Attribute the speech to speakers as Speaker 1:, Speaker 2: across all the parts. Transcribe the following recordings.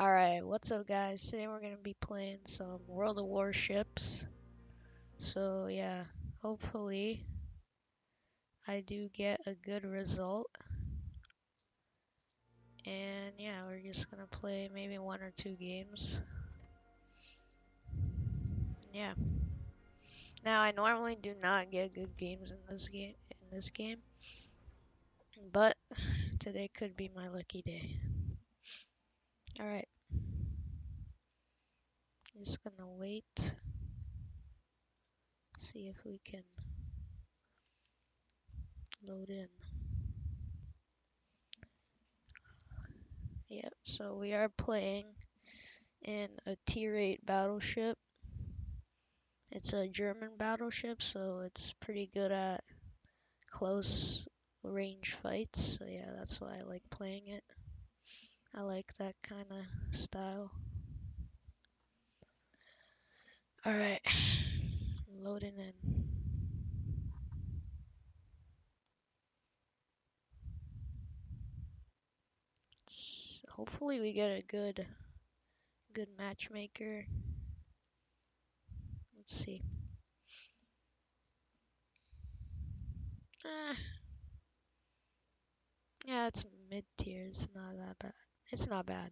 Speaker 1: Alright, what's up guys? Today we're gonna be playing some World of Warships. So yeah, hopefully I do get a good result. And yeah, we're just gonna play maybe 1 or 2 games. Yeah. Now I normally do not get good games in this game, but today could be my lucky day. Alright. Just gonna wait. See if we can load in. Yep, so we are playing in a tier 8 battleship. It's a German battleship, so it's pretty good at close range fights. So yeah, that's why I like playing it. I like that kind of style. Alright, loading in. Hopefully we get a good matchmaker. Let's see. Eh, yeah, it's mid tier. It's not that bad. It's not bad.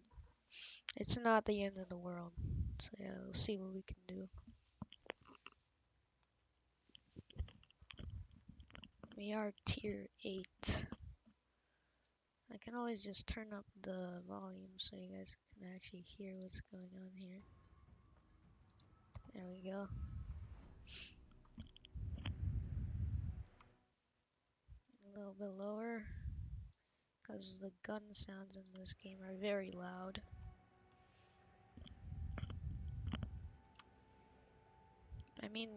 Speaker 1: It's not the end of the world. So yeah, we'll see what we can do. We are tier 8. I can always just turn up the volume so you guys can actually hear what's going on here. There we go. A little bit lower, because the gun sounds in this game are very loud. I mean,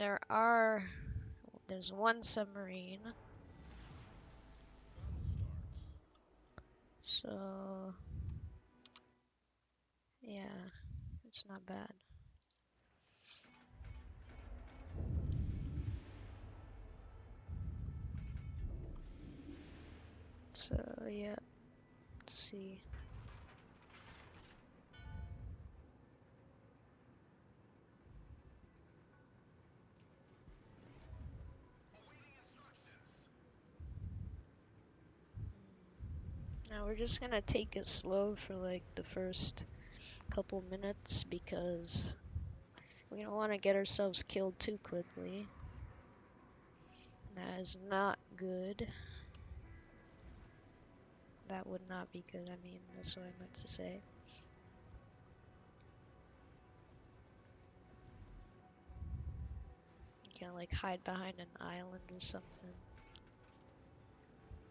Speaker 1: there's one submarine. So, yeah, it's not bad. So, yeah, let's see. Now we're just gonna take it slow for like the first couple minutes because we don't want to get ourselves killed too quickly. That is not good. That would not be good. I mean, that's what I meant to say. You can like hide behind an island or something.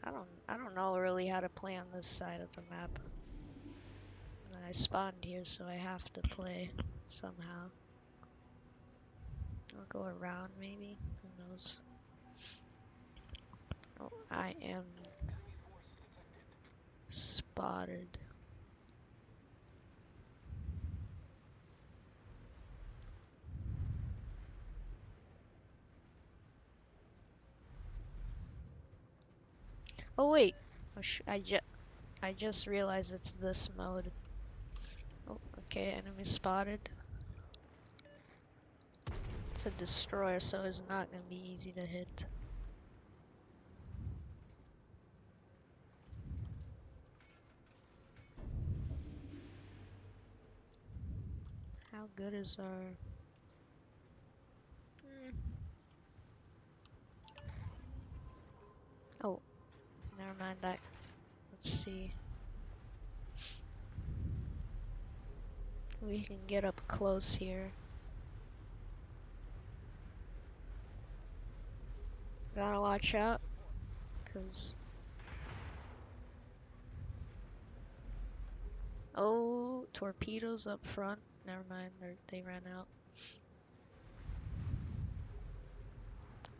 Speaker 1: I don't know really how to play on this side of the map. I spawned here, so I have to play somehow. I'll go around maybe. Who knows? Oh, I am spotted. Oh wait, I just realized it's this mode. Oh, okay, enemy spotted. It's a destroyer, so it's not gonna be easy to hit. How good is our... Oh, never mind that. Let's see. We can get up close here. Gotta watch out, cause... Oh, torpedoes up front. Never mind, they ran out.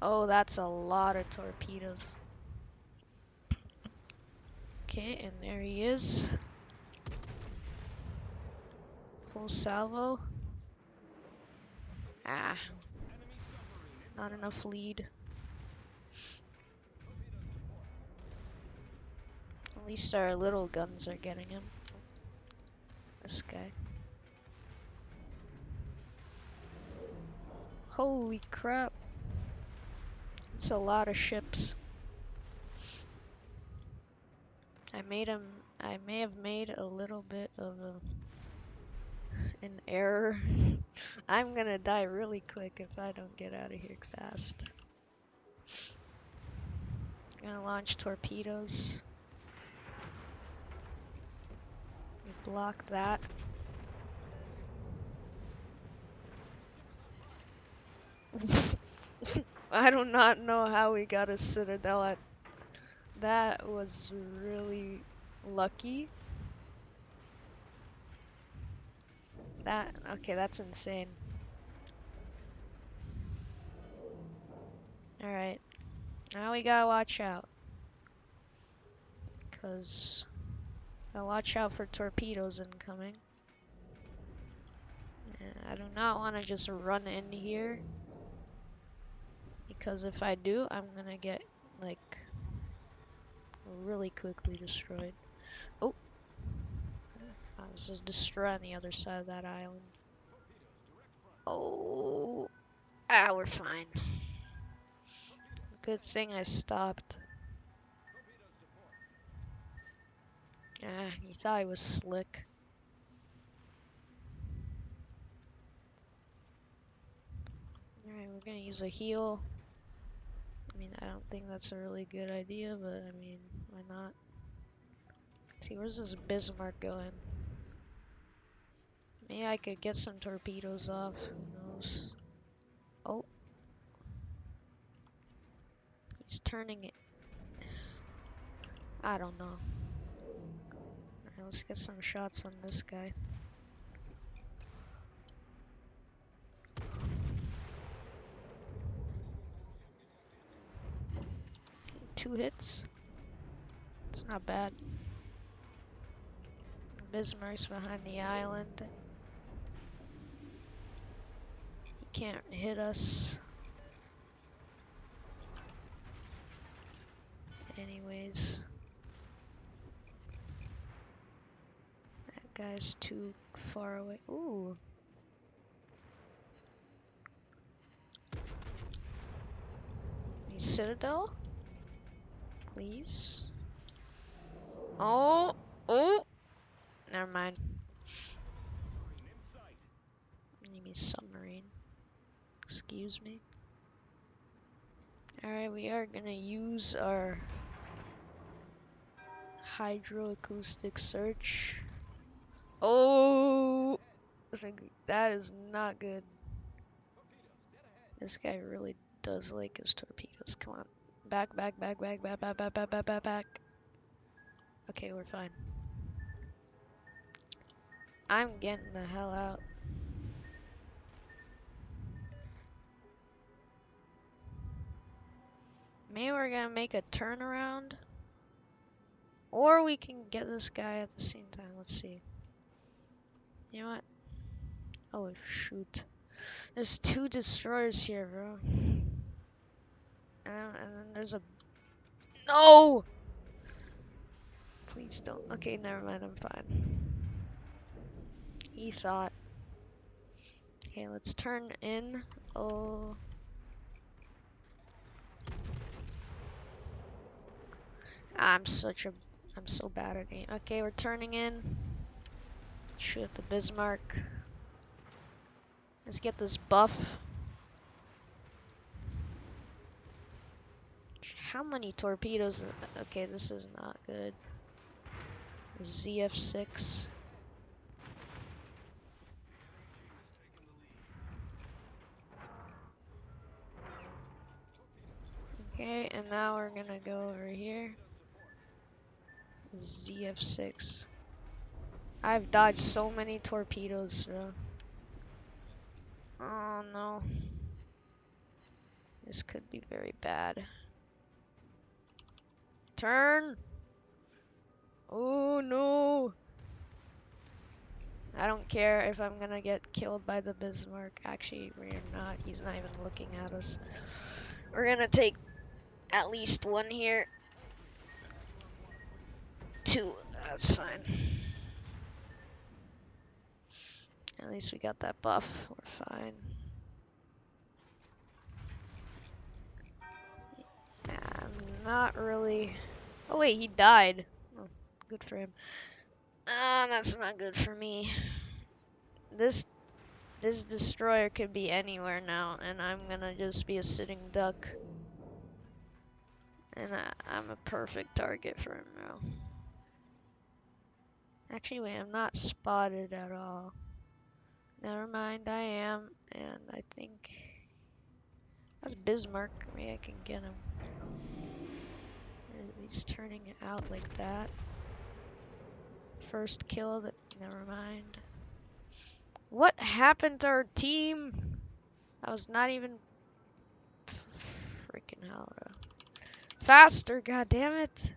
Speaker 1: Oh, that's a lot of torpedoes. Okay, and there he is. Full salvo. Ah, not enough lead. At least our little guns are getting him. this guy. Holy crap. It's a lot of ships. I may have made a little bit of an error. I'm gonna die really quick if I don't get out of here fast. Gonna launch torpedoes. Block that. I do not know how we got a citadel at. That was really lucky. Okay, that's insane. Alright, now we gotta watch out. Cause, gotta watch out for torpedoes incoming. I do not want to just run in here. Because if I do, I'm gonna get, like, really quickly destroyed. Oh! I was just destroying the other side of that island. Oh! Ah, we're fine. Good thing I stopped. Ah, he thought I was slick. Alright, we're gonna use a heal. I mean, I don't think that's a really good idea, but I mean, why not? See, where's this Bismarck going? Maybe I could get some torpedoes off, who knows? Oh. He's turning it. I don't know. Alright, let's get some shots on this guy. Two hits. It's not bad. Bismarck's behind the island. He can't hit us. Anyways. That guy's too far away. Ooh. Citadel? Please. Oh! Oh! Never mind. Enemy submarine. Excuse me. Alright, we are gonna use our hydroacoustic search. Oh! That is not good. This guy really does like his torpedoes. Come on. Back, back, back, back, back, back, back, back, back, back, back. Okay, we're fine. I'm getting the hell out. Maybe we're gonna make a turnaround. Or we can get this guy at the same time. Let's see. You know what? Oh, shoot. There's two destroyers here, bro. And then there's a... No! Please don't. Okay, never mind. I'm fine. He thought. Okay, let's turn in. Oh. I'm so bad at aim. Okay, we're turning in. Shoot the Bismarck. Let's get this buff. How many torpedoes? Okay, this is not good. ZF6. Okay, and now we're gonna go over here. ZF6. I've dodged so many torpedoes, bro. Oh no. This could be very bad. Turn! Oh no! I don't care if I'm gonna get killed by the Bismarck. Actually, we're not. He's not even looking at us. We're gonna take at least one here. Two. That's fine. At least we got that buff. We're fine. I'm not really... Oh wait, he died. Oh, good for him. That's not good for me. This destroyer could be anywhere now, and I'm gonna just be a sitting duck. And I'm a perfect target for him now. Actually, wait, I'm not spotted at all. Never mind, I am, and I think that's Bismarck. Maybe I can get him. He's turning it out like that. First kill that. Never mind. What happened to our team? I was not even freaking hell. Faster, goddammit.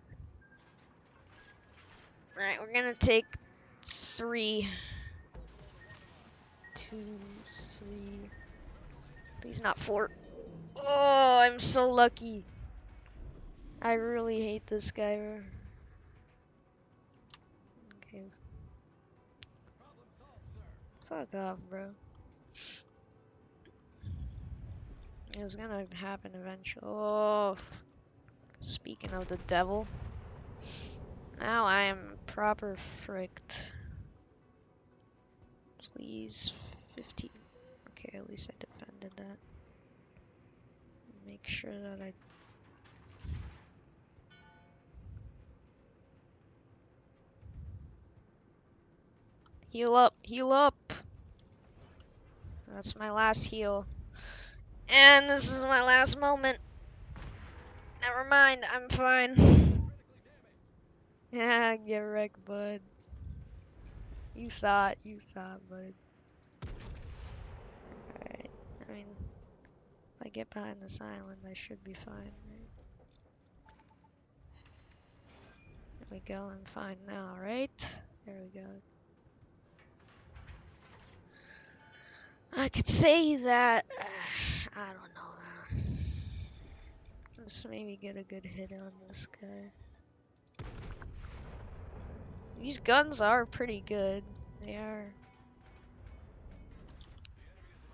Speaker 1: Alright, we're gonna take 3. 2, 3. Please not 4. Oh, I'm so lucky. I really hate this guy. Okay. Fuck off, bro. It was gonna happen eventually. Oh, speaking of the devil. Now I am proper fricked. Please, 15. Okay, at least I defended that. Make sure that I... Heal up, heal up! That's my last heal. And this is my last moment. Never mind, I'm fine. Yeah, get wrecked, bud. You thought, bud. Alright, I mean, if I get behind this island, I should be fine, right? There we go, I'm fine now, right? There we go. I could say that, I don't know. Let's maybe get a good hit on this guy. These guns are pretty good. They are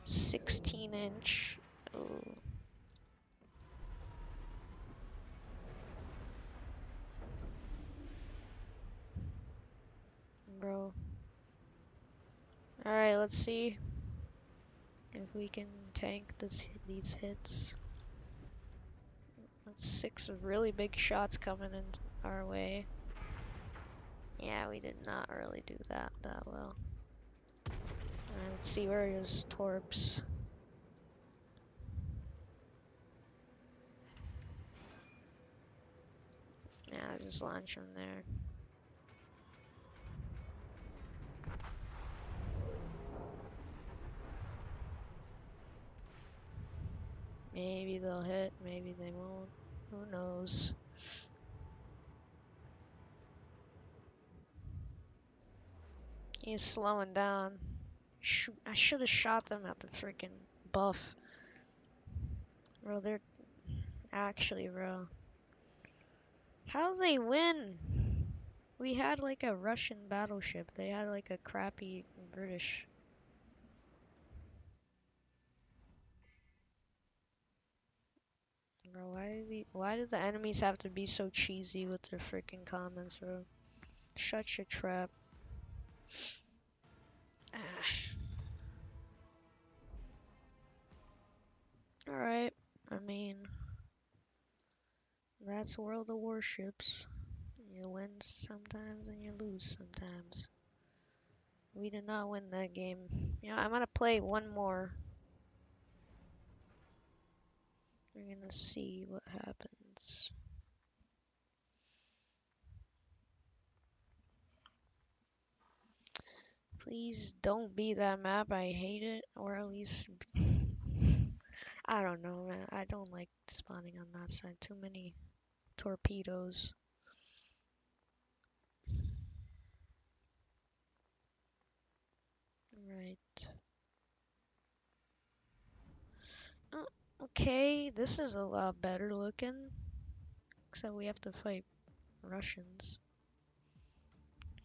Speaker 1: 16-inch. Oh. Bro. Alright, let's see if we can tank these hits. That's 6 really big shots coming in our way. Yeah, we did not really do that well. Alright, let's see where his torps. Yeah, just launch him there. Maybe they'll hit, maybe they won't. Who knows? He's slowing down. Shoot, I should have shot them at the freaking buff. Bro, they're actually, bro. How'd they win? We had like a Russian battleship. They had like a crappy British. Bro, why do the enemies have to be so cheesy with their freaking comments, bro? Shut your trap. Alright, I mean, that's World of Warships. You win sometimes and you lose sometimes. We did not win that game. Yeah, I'm gonna play one more. We're gonna see what happens. Please don't be that map. I hate it. Or at least... I don't know, man. I don't like spawning on that side. Too many torpedoes. Right. Oh, okay, this is a lot better looking. Except we have to fight Russians.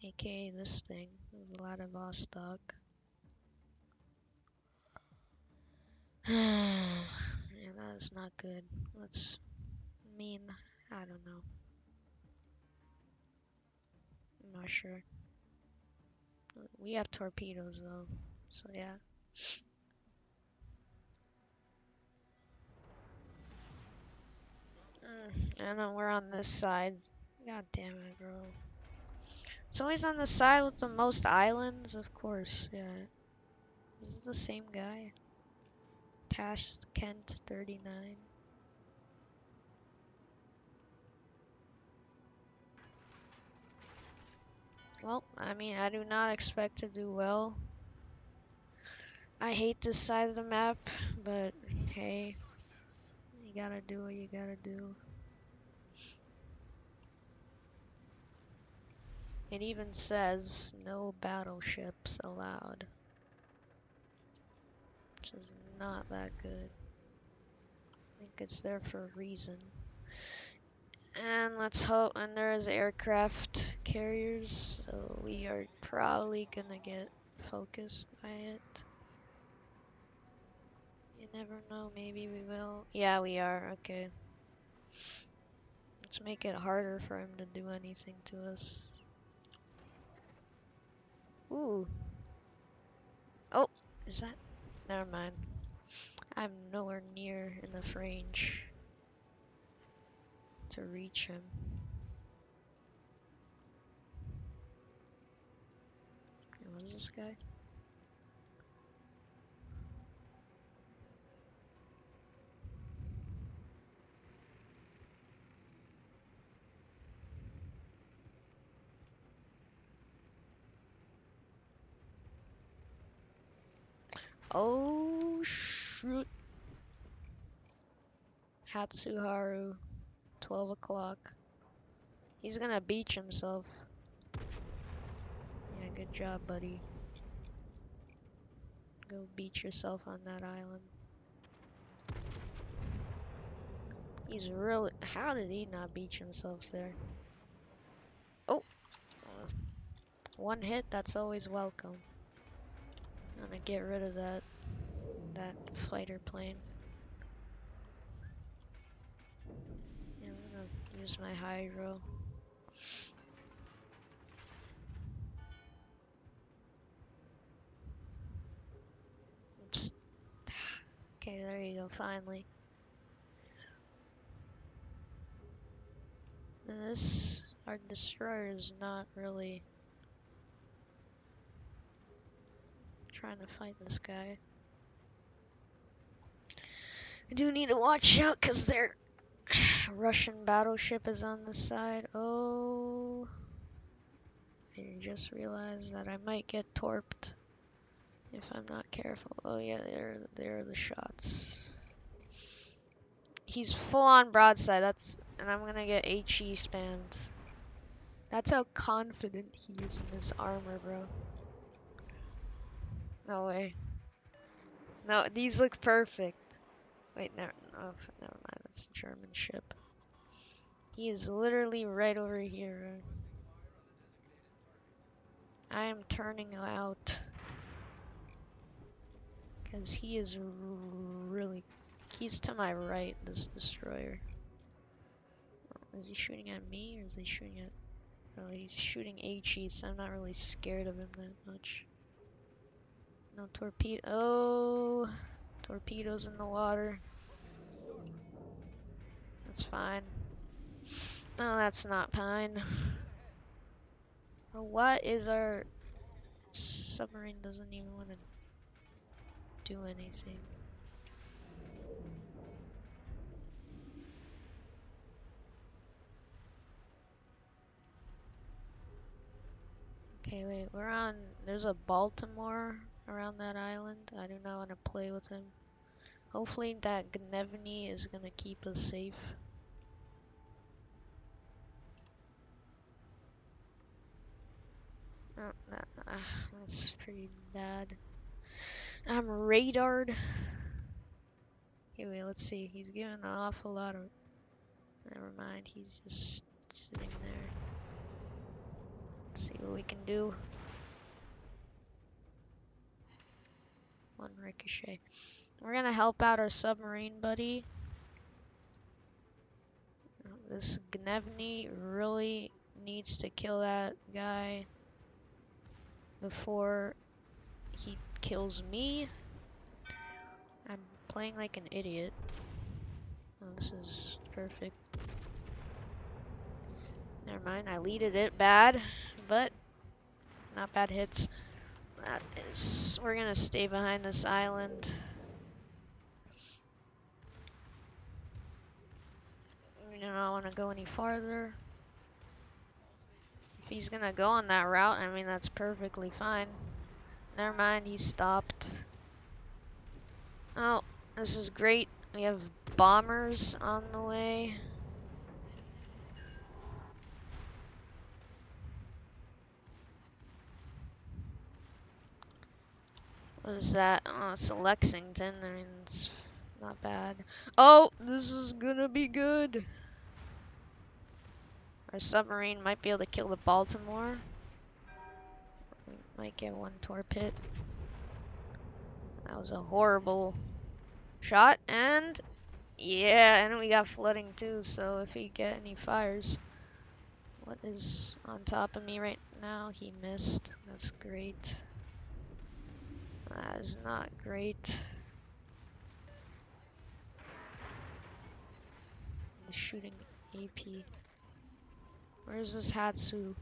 Speaker 1: AKA this thing. There's a lot of Vostok. Yeah, that is not good. Let's mean, I don't know. I'm not sure. We have torpedoes though, so yeah. And then we're on this side. God damn it, bro. It's always on the side with the most islands, of course, yeah. This is the same guy. Tash Kent 39. Well, I mean, I do not expect to do well. I hate this side of the map, but hey, you gotta do what you gotta do. It even says no battleships allowed, which is not that good. I think it's there for a reason. And let's hope, and there's aircraft carriers, so we are probably gonna get focused by it. You never know, maybe we will. Yeah, we are, okay. Let's make it harder for him to do anything to us. Ooh. Oh, is that? Never mind. I'm nowhere near enough range to reach him. What is this guy? Oh, shoot. Hatsuharu, 12 o'clock. He's gonna beach himself. Yeah, good job, buddy. Go beach yourself on that island. He's really... How did he not beach himself there? Oh! One hit, that's always welcome. I'm gonna get rid of that fighter plane. Yeah, I'm gonna use my hydro. Oops. Okay, there you go, finally. And this, our destroyer is not really trying to fight this guy. I do need to watch out because their Russian battleship is on the side. Oh, I just realized that I might get torped if I'm not careful. Oh yeah, there are the shots. He's full on broadside. And I'm gonna get HE spammed. That's how confident he is in his armor, bro. No way. No, these look perfect. Wait, never mind. That's the German ship. He is literally right over here. I am turning out because he is really. He's to my right. This destroyer. Is he shooting at me or is he shooting at? Oh, he's shooting HE, so I'm not really scared of him that much. No torpedo. Oh, torpedoes in the water. That's fine. No, that's not fine. What is our submarine doesn't even want to do anything. Okay, wait, we're on, there's a Baltimore around that island. I do not want to play with him. Hopefully that Gnevny is going to keep us safe. Oh, that's pretty bad. I'm radared. Okay, wait, let's see. He's giving an awful lot of... Never mind, he's just sitting there. Let's see what we can do. one ricochet. We're gonna help out our submarine buddy. This Gnevny really needs to kill that guy before he kills me. I'm playing like an idiot. Oh, this is perfect. Never mind, I leaded it bad, but not bad hits. That is, we're gonna stay behind this island. We do not want to go any farther. If he's gonna go on that route, I mean, that's perfectly fine. Never mind, he stopped. Oh, this is great. We have bombers on the way. What is that? Oh, it's a Lexington. I mean, it's not bad. Oh, this is gonna be good. Our submarine might be able to kill the Baltimore. We might get one torpid. That was a horrible shot, and yeah, and we got flooding too, so if he get any fires. What is on top of me right now? He missed. That's great. That is not great. He's shooting AP. Where's this Hatsu?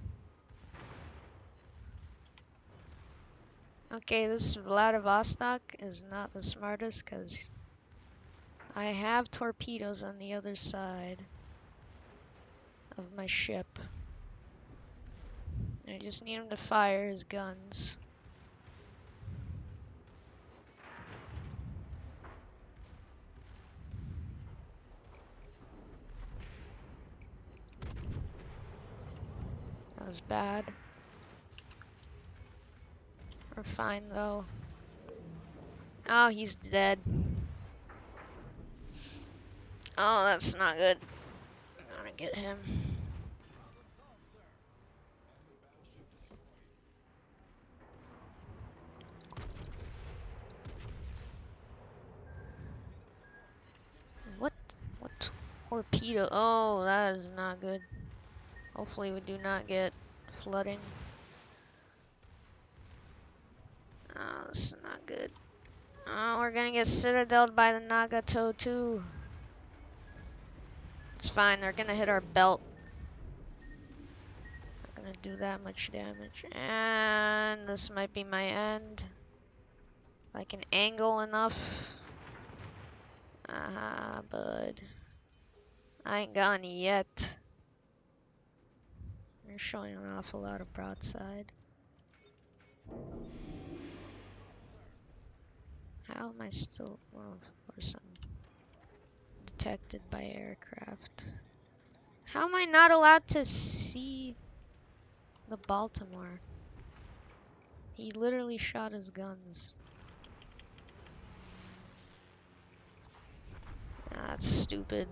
Speaker 1: Okay, this Vladivostok is not the smartest because I have torpedoes on the other side of my ship. I just need him to fire his guns. That was bad. We're fine though. Oh, he's dead. Oh, that's not good. I'm gonna get him. What? What torpedo? Oh, that is not good. Hopefully we do not get flooding. Oh, this is not good. Oh, we're gonna get citadeled by the Nagato too. It's fine, they're gonna hit our belt. Not gonna do that much damage. And this might be my end. If I can angle enough. Ah, bud. I ain't got any yet. You're showing an awful lot of broadside. How am I still? Oh, of course I'm detected by aircraft. How am I not allowed to see the Baltimore? He literally shot his guns. Ah, that's stupid.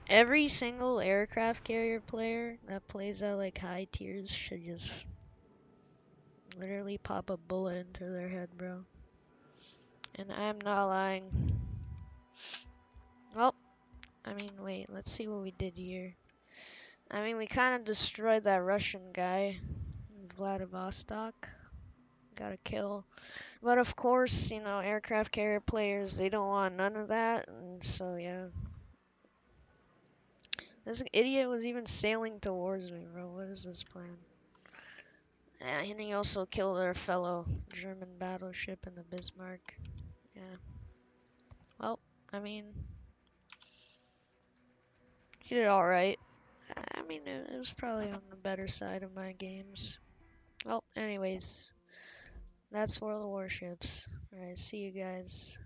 Speaker 1: Every single aircraft carrier player that plays at like high tiers should just literally pop a bullet into their head, bro. And I'm not lying. Well, I mean, wait, let's see what we did here. I mean, we kind of destroyed that Russian guy, Vladivostok. Got a kill. But of course, you know, aircraft carrier players, they don't want none of that. And so, yeah. This idiot was even sailing towards me, bro. What is this plan? Yeah, and he also killed our fellow German battleship in the Bismarck. Yeah. Well, I mean, he did alright. I mean, it was probably on the better side of my games. Well, anyways, that's World of Warships. Alright, see you guys.